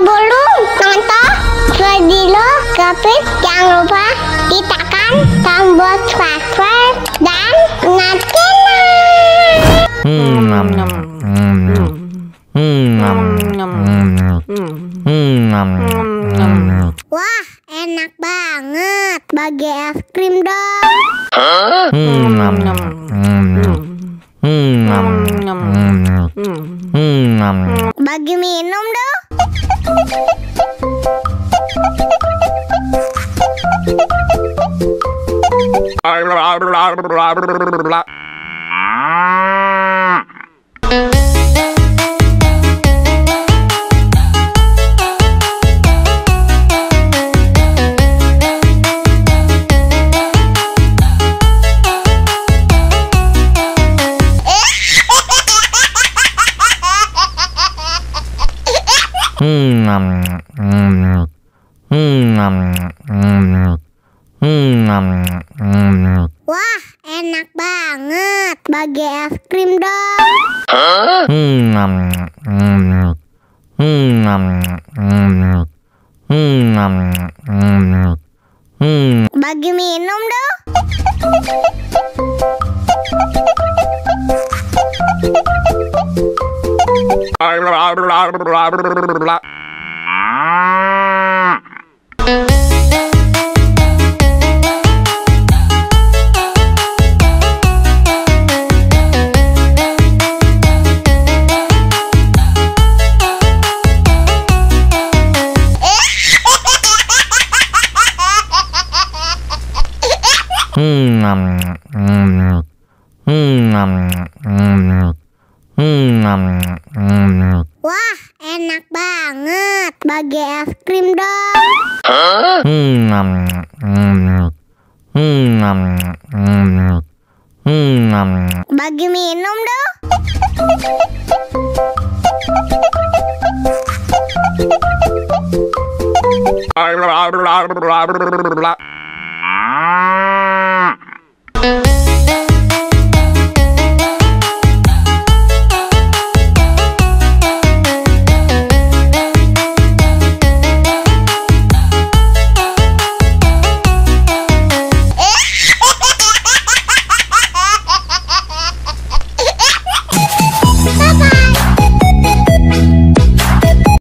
Sebelum nonton video Kepit, jangan lupa tekan tombol subscribe dan wah, enak banget. Bagi es krim dong. Bagi minum dong. Wah, enak banget. Bagi es krim dong. Bagi minum dong. Wah, enak banget. Bagi es krim dong. Bagi minum dong.